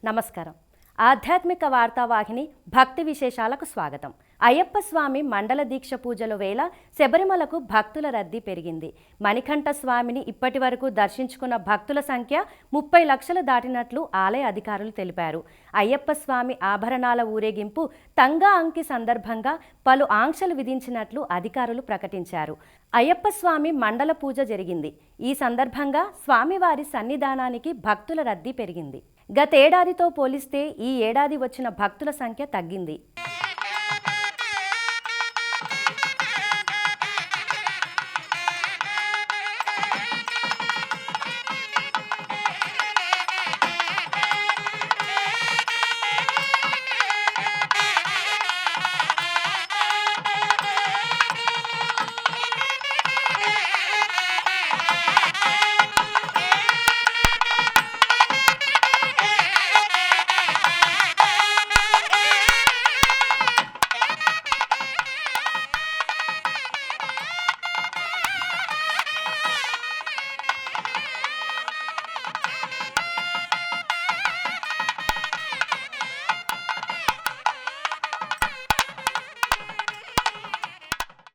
నమస్కారం. ఆధ్యాత్మిక వార్తావాహిని భక్తి విశేషాలకు స్వాగతం. అయ్యప్ప స్వామి మండల దీక్ష పూజల వేళ శబరిమలకు భక్తుల రద్దీ పెరిగింది. మణికంఠ స్వామిని ఇప్పటి వరకు దర్శించుకున్న భక్తుల సంఖ్య 30 లక్షలు దాటినట్లు ఆలయ అధికారులు తెలిపారు. అయ్యప్ప స్వామి ఆభరణాల ఊరేగింపు తంగా అంకి సందర్భంగా పలు ఆంక్షలు విధించినట్లు అధికారులు ప్రకటించారు. అయ్యప్ప స్వామి మండల పూజ జరిగింది. ఈ సందర్భంగా స్వామివారి సన్నిధానానికి భక్తుల రద్దీ పెరిగింది. గతేడాదితో పోలిస్తే ఈ ఏడాది వచ్చిన భక్తుల సంఖ్య తగ్గింది.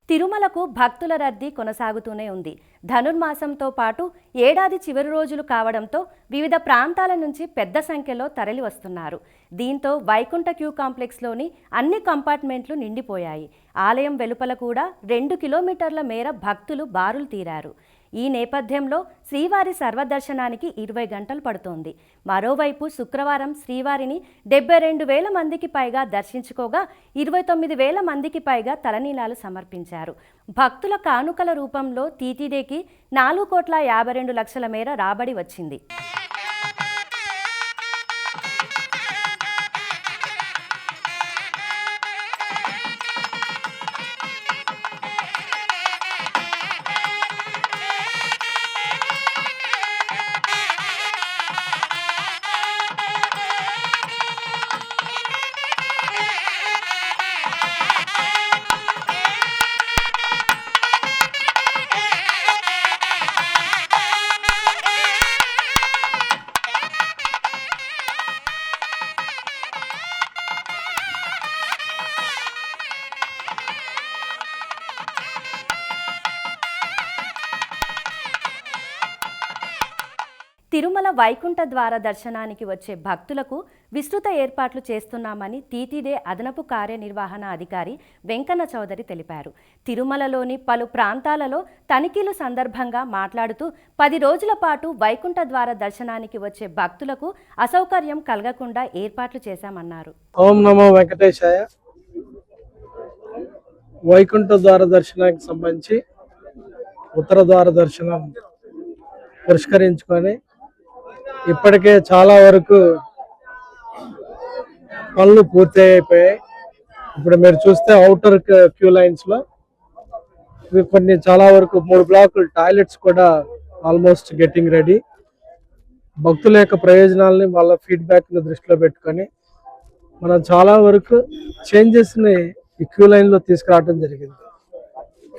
తిరుమలకు భక్తుల రద్దీ కొనసాగుతూనే ఉంది. ధనుర్మాసంతో పాటు ఏడాది చివరి రోజులు కావడంతో వివిధ ప్రాంతాల నుంచి పెద్ద సంఖ్యలో తరలి వస్తున్నారు. దీంతో వైకుంఠ క్యూ కాంప్లెక్స్లోని అన్ని కంపార్ట్మెంట్లు నిండిపోయాయి. ఆలయం వెలుపల కూడా 2 కిలోమీటర్ల మేర భక్తులు బారులు తీరారు. ఈ నేపథ్యంలో శ్రీవారి సర్వదర్శనానికి 20 గంటలు పడుతోంది. మరోవైపు శుక్రవారం శ్రీవారిని 72,000 మందికి పైగా దర్శించుకోగా 29,000 మందికి పైగా తలనీలాలు సమర్పించారు. భక్తుల కానుకల రూపంలో టీటీడీకి 4,52,00,000 మేర రాబడి వచ్చింది. తిరుమల వైకుంఠ ద్వార దర్శనానికి వచ్చే భక్తులకు విస్తృత ఏర్పాట్లు చేస్తున్నామని టీటీడీ అదనపు కార్యనిర్వహణ అధికారి వెంకన్న చౌదరి తెలిపారు. తిరుమలలోని పలు ప్రాంతాలలో తనిఖీలు సందర్భంగా మాట్లాడుతూ 10 రోజుల పాటు వైకుంఠ ద్వార దర్శనానికి వచ్చే భక్తులకు అసౌకర్యం కలగకుండా ఏర్పాట్లు చేశామన్నారు. ఓం నమో వెంకటేశాయ. వైకుంఠ ద్వార దర్శనానికి సంబంధించి ఉత్తర ద్వార దర్శనం పురస్కరించుకొని ఇప్పటికే చాలా వరకు పనులు పూర్తి అయిపోయాయి. ఇప్పుడు మీరు చూస్తే అవుటర్ క్యూ లైన్స్ లో కొన్ని చాలా వరకు 3 బ్లాకులు టాయిలెట్స్ కూడా ఆల్మోస్ట్ గెట్టింగ్ రెడీ. భక్తుల యొక్క ప్రయోజనాలని వాళ్ళ ఫీడ్బ్యాక్ ని దృష్టిలో పెట్టుకొని మనం చాలా వరకు చేంజెస్ ని ఈ క్యూ లైన్ లో తీసుకురావడం జరిగింది.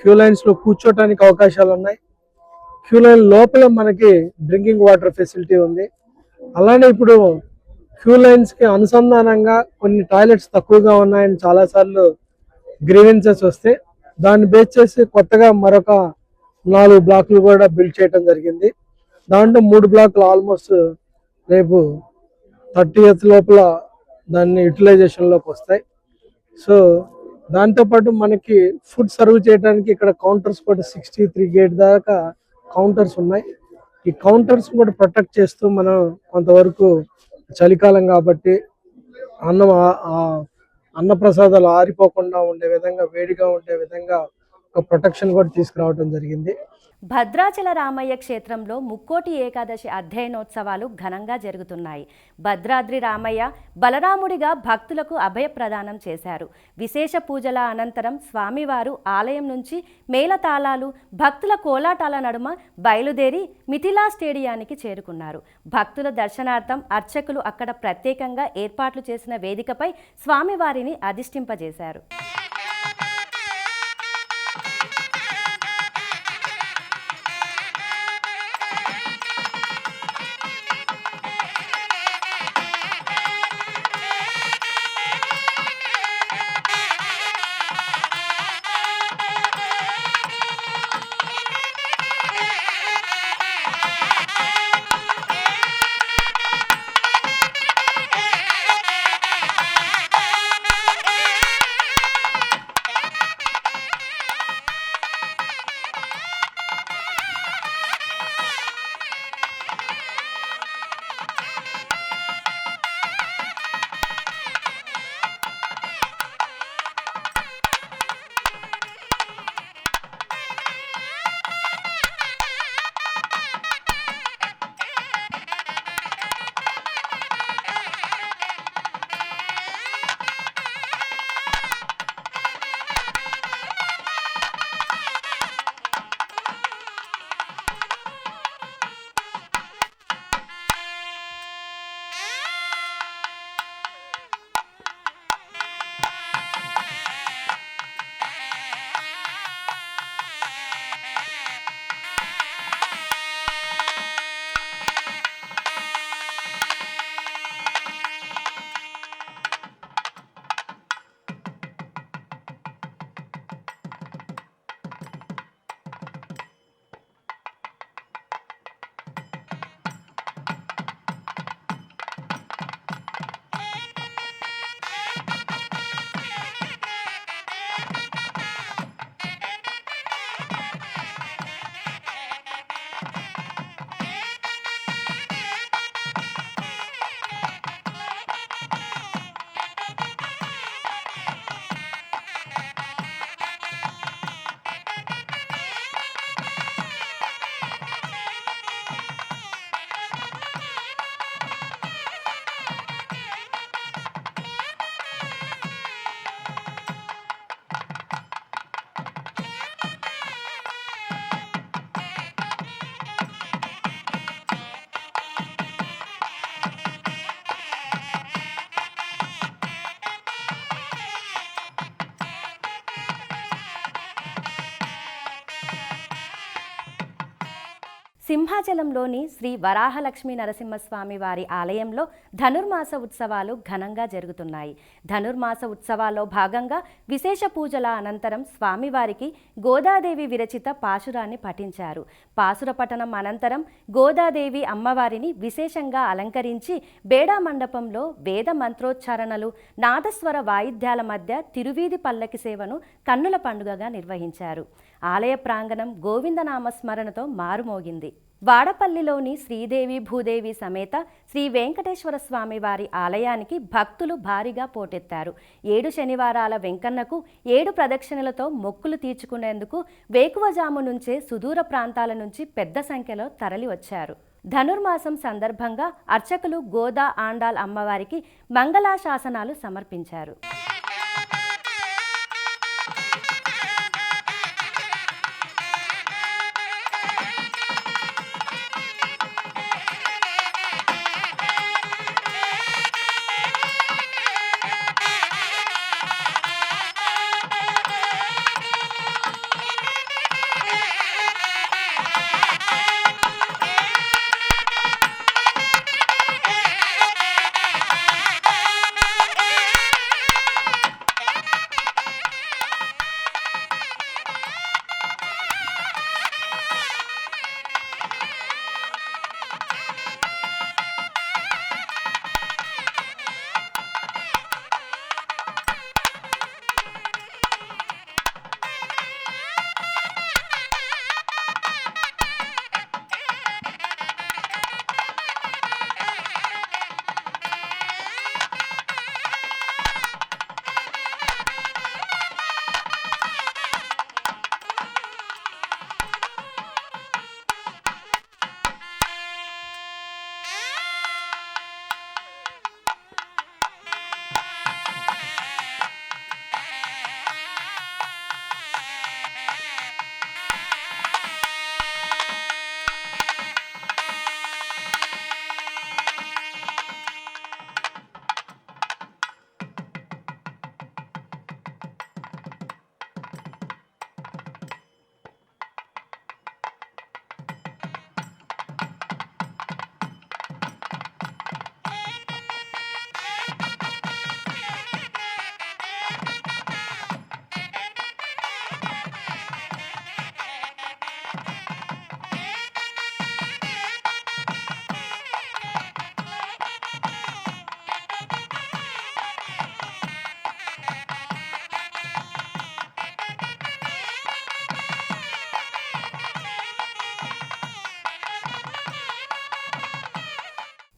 క్యూ లైన్స్ లో కూర్చోటానికి అవకాశాలు ఉన్నాయి. క్యూ లైన్ లోపల మనకి డ్రింకింగ్ వాటర్ ఫెసిలిటీ ఉంది. అలానే ఇప్పుడు క్యూ లైన్స్ కి అనుసంధానంగా కొన్ని టాయిలెట్స్ తక్కువగా ఉన్నాయని చాలాసార్లు గ్రీవెన్సెస్ వస్తే దాన్ని బేస్ చేసి కొత్తగా మరొక 4 బ్లాకులు కూడా బిల్డ్ చేయడం జరిగింది. దాంట్లో 3 బ్లాకులు ఆల్మోస్ట్ రేపు 30th లోపల దాన్ని యూటిలైజేషన్లోకి వస్తాయి. సో దాంతోపాటు మనకి ఫుడ్ సర్వ్ చేయడానికి ఇక్కడ కౌంటర్స్ కూడా 63 గేట్ దాకా కౌంటర్స్ ఉన్నాయి. ఈ కౌంటర్స్ కూడా ప్రొటెక్ట్ చేస్తూ మనం కొంతవరకు చలికాలం కాబట్టి అన్నప్రసాదాలు ఆరిపోకుండా ఉండే విధంగా, వేడిగా ఉండే విధంగా ఒక ప్రొటెక్షన్ కూడా తీసుకురావడం జరిగింది. భద్రాచల రామయ్య క్షేత్రంలో ముక్కోటి ఏకాదశి అధ్యయనోత్సవాలు ఘనంగా జరుగుతున్నాయి. భద్రాద్రి రామయ్య బలరాముడిగా భక్తులకు అభయ ప్రదానం చేశారు. విశేష పూజల అనంతరం స్వామివారు ఆలయం నుంచి మేళతాళాలు, భక్తుల కోలాటాల నడుమ బయలుదేరి మిథిలా స్టేడియానికి చేరుకున్నారు. భక్తుల దర్శనార్థం అర్చకులు అక్కడ ప్రత్యేకంగా ఏర్పాట్లు చేసిన వేదికపై స్వామివారిని అధిష్ఠింపజేశారు. సింహాచలంలోని శ్రీ వరాహలక్ష్మీ నరసింహస్వామి వారి ఆలయంలో ధనుర్మాస ఉత్సవాలు ఘనంగా జరుగుతున్నాయి. ధనుర్మాస ఉత్సవాల్లో భాగంగా విశేష పూజల అనంతరం స్వామివారికి గోదాదేవి విరచిత పాశురాన్ని పఠించారు. పాశుర పఠనం అనంతరం గోదాదేవి అమ్మవారిని విశేషంగా అలంకరించి బేడా మండపంలో వేద మంత్రోచ్చారణలు, నాదస్వర వాయిద్యాల మధ్య తిరువీధి పల్లకి సేవను కన్నుల పండుగగా నిర్వహించారు. ఆలయ ప్రాంగణం గోవిందనామస్మరణతో మారుమోగింది. వాడపల్లిలోని శ్రీదేవి భూదేవి సమేత శ్రీ వెంకటేశ్వర స్వామి వారి ఆలయానికి భక్తులు భారీగా పోటెత్తారు. 7 శనివారాల వెంకన్నకు 7 ప్రదక్షిణలతో మొక్కులు తీర్చుకునేందుకు వేకువజాము నుంచే సుదూర ప్రాంతాల నుంచి పెద్ద సంఖ్యలో తరలి వచ్చారు. ధనుర్మాసం సందర్భంగా అర్చకులు గోదా ఆండాల్ అమ్మవారికి మంగళాశాసనాలు సమర్పించారు.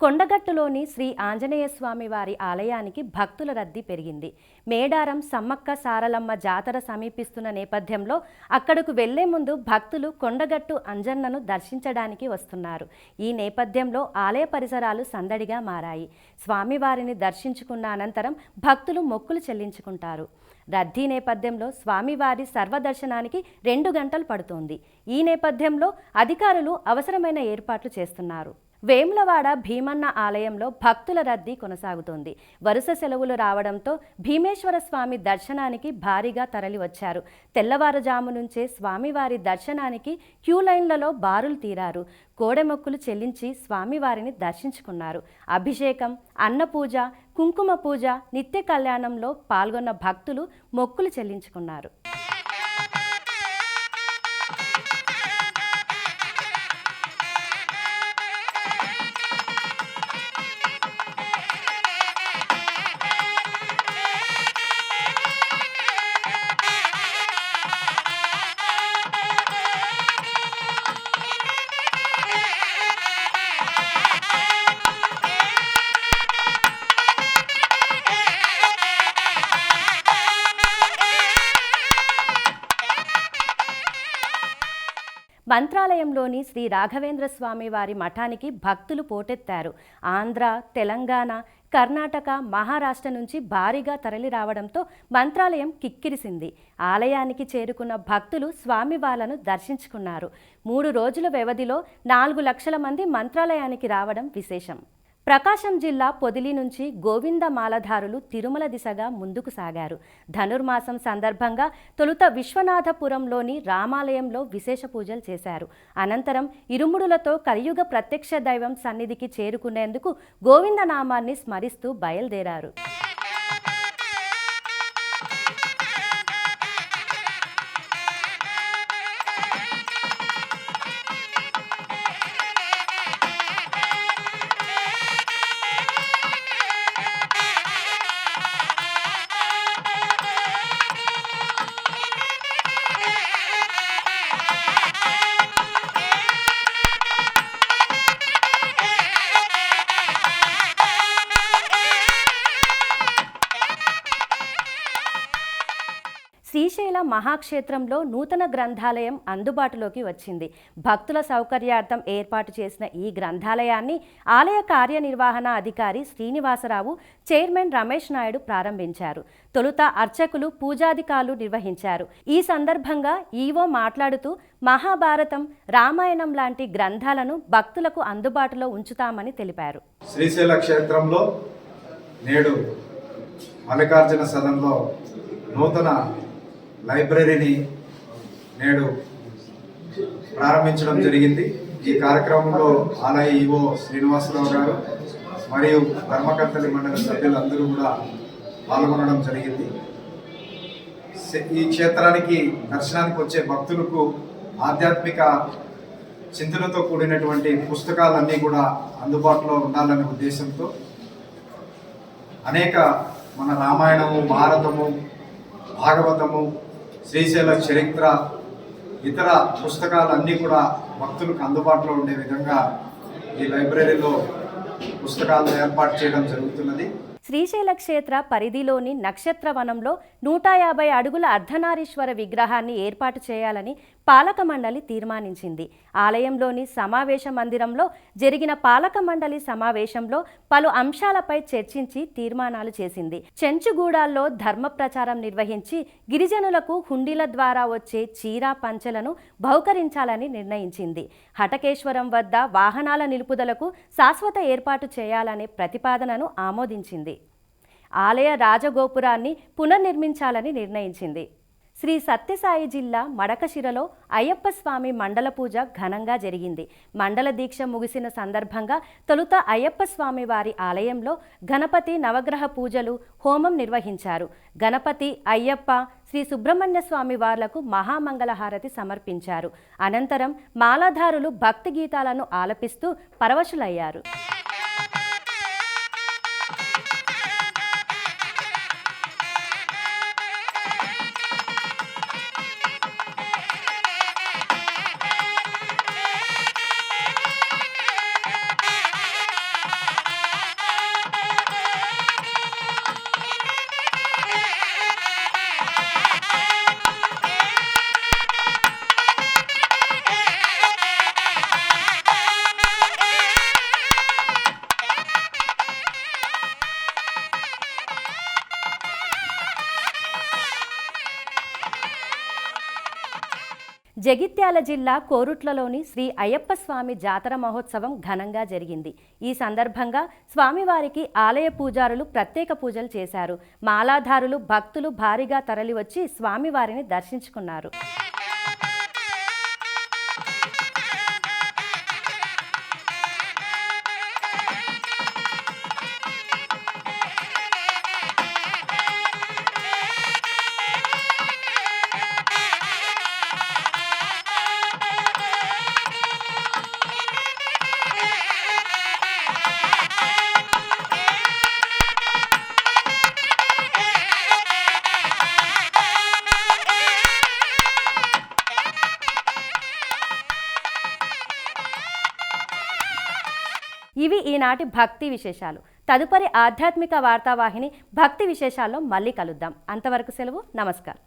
కొండగట్టులోని శ్రీ ఆంజనేయ స్వామి వారి ఆలయానికి భక్తుల రద్దీ పెరిగింది. మేడారం సమ్మక్క సారలమ్మ జాతర సమీపిస్తున్న నేపథ్యంలో అక్కడకు వెళ్లే ముందు భక్తులు కొండగట్టు అంజన్నను దర్శించడానికి వస్తున్నారు. ఈ నేపథ్యంలో ఆలయ పరిసరాలు సందడిగా మారాయి. స్వామివారిని దర్శించుకున్న అనంతరం భక్తులు మొక్కులు చెల్లించుకుంటారు. రద్దీ నేపథ్యంలో స్వామివారి సర్వదర్శనానికి 2 గంటలు పడుతోంది. ఈ నేపథ్యంలో అధికారులు అవసరమైన ఏర్పాట్లు చేస్తున్నారు. వేములవాడ భీమన్న ఆలయంలో భక్తుల రద్దీ కొనసాగుతోంది. వరుస సెలవులు రావడంతో భీమేశ్వర స్వామి దర్శనానికి భారీగా తరలి వచ్చారు. తెల్లవారుజాము నుంచే స్వామివారి దర్శనానికి క్యూ లైన్లలో బారులు తీరారు. కోడెమొక్కులు చెల్లించి స్వామివారిని దర్శించుకున్నారు. అభిషేకం, అన్నపూజ, కుంకుమ పూజ, నిత్య కళ్యాణంలో పాల్గొన్న భక్తులు మొక్కులు చెల్లించుకున్నారు. మంత్రాలయంలోని శ్రీ రాఘవేంద్ర స్వామి వారి మఠానికి భక్తులు పోటెత్తారు. ఆంధ్ర, తెలంగాణ, కర్ణాటక, మహారాష్ట్ర నుంచి భారీగా తరలి రావడంతో మంత్రాలయం కిక్కిరిసింది. ఆలయానికి చేరుకున్న భక్తులు స్వామివార్లను దర్శించుకున్నారు. 3 రోజుల వ్యవధిలో 4 లక్షల మంది మంత్రాలయానికి రావడం విశేషం. ప్రకాశం జిల్లా పొదిలి నుంచి గోవింద మాలధారులు తిరుమల దిశగా ముందుకు సాగారు. ధనుర్మాసం సందర్భంగా తొలుత విశ్వనాథపురంలోని రామాలయంలో విశేష పూజలు చేశారు. అనంతరం ఇరుముడులతో కలియుగ ప్రత్యక్ష దైవం సన్నిధికి చేరుకునేందుకు గోవింద నామాన్ని స్మరిస్తూ బయలుదేరారు. శ్రీశైల మహాక్షేత్రంలో నూతన గ్రంథాలయం అందుబాటులోకి వచ్చింది. భక్తుల సౌకర్యార్థం ఏర్పాటు చేసిన ఈ గ్రంథాలయాన్ని ఆలయ కార్యనిర్వహణ అధికారి శ్రీనివాసరావు, చైర్మన్ రమేష్ నాయుడు ప్రారంభించారు. తొలుత అర్చకులు పూజాధికారులు నిర్వహించారు. ఈ సందర్భంగా ఈవో మాట్లాడుతూ మహాభారతం, రామాయణం లాంటి గ్రంథాలను భక్తులకు అందుబాటులో ఉంచుతామని తెలిపారు. శ్రీశైల క్షేత్రంలో నేడు మల్లికార్జున సదన్లో నూతన లైబ్రరీని నేడు ప్రారంభించడం జరిగింది. ఈ కార్యక్రమంలో ఆలయ ఈవో శ్రీనివాసరావు గారు మరియు ధర్మకర్తలి మండలి సభ్యులందరూ కూడా పాల్గొనడం జరిగింది. ఈ క్షేత్రానికి దర్శనానికి వచ్చే భక్తులకు ఆధ్యాత్మిక చింతనతో కూడినటువంటి పుస్తకాలన్నీ కూడా అందుబాటులో ఉండాలనే ఉద్దేశంతో అనేక మన రామాయణము, భారతము, భాగవతము, శ్రీశైల చరిత్ర, ఇతర పుస్తకాలన్నీ కూడా భక్తులకు అందుబాటులో ఉండే విధంగా ఈ లైబ్రరీలో పుస్తకాలను ఏర్పాటు చేయడం జరుగుతున్నది. శ్రీశైల క్షేత్ర పరిధిలోని నక్షత్రవనంలో 150 అడుగుల అర్ధనారీశ్వర విగ్రహాన్ని ఏర్పాటు చేయాలని పాలక మండలి తీర్మానించింది. ఆలయంలోని సమావేశ మందిరంలో జరిగిన పాలక మండలి సమావేశంలో పలు అంశాలపై చర్చించి తీర్మానాలు చేసింది. చెంచుగూడాల్లో ధర్మ ప్రచారం నిర్వహించి గిరిజనులకు హుండీల ద్వారా వచ్చే చీరా పంచెలను బహుకరించాలని నిర్ణయించింది. హటకేశ్వరం వద్ద వాహనాల నిలుపుదలకు శాశ్వత ఏర్పాటు చేయాలనే ప్రతిపాదనను ఆమోదించింది. ఆలయ రాజగోపురాన్ని పునర్నిర్మించాలని నిర్ణయించింది. శ్రీ సత్యసాయి జిల్లా మడకశిరలో అయ్యప్ప స్వామి మండల పూజ ఘనంగా జరిగింది. మండల దీక్ష ముగిసిన సందర్భంగా తొలుత అయ్యప్ప స్వామి వారి ఆలయంలో గణపతి నవగ్రహ పూజలు, హోమం నిర్వహించారు. గణపతి, అయ్యప్ప, శ్రీ సుబ్రహ్మణ్య స్వామి వార్లకు మహామంగళహారతి సమర్పించారు. అనంతరం మాలాధారులు భక్తి గీతాలను ఆలపిస్తూ పరవశులయ్యారు. జగిత్యాల జిల్లా కోరుట్లలోని శ్రీ అయ్యప్ప స్వామి జాతర మహోత్సవం ఘనంగా జరిగింది. ఈ సందర్భంగా స్వామివారికి ఆలయ పూజారులు ప్రత్యేక పూజలు చేశారు. మాలాధారులు, భక్తులు భారీగా తరలివచ్చి స్వామివారిని దర్శించుకున్నారు. ఇవి ఈనాటి భక్తి విశేషాలు. తదుపరి ఆధ్యాత్మిక వార్తావాహిని భక్తి విశేషాల్లో మళ్ళీ కలుద్దాం. అంతవరకు సెలవు. నమస్కారం.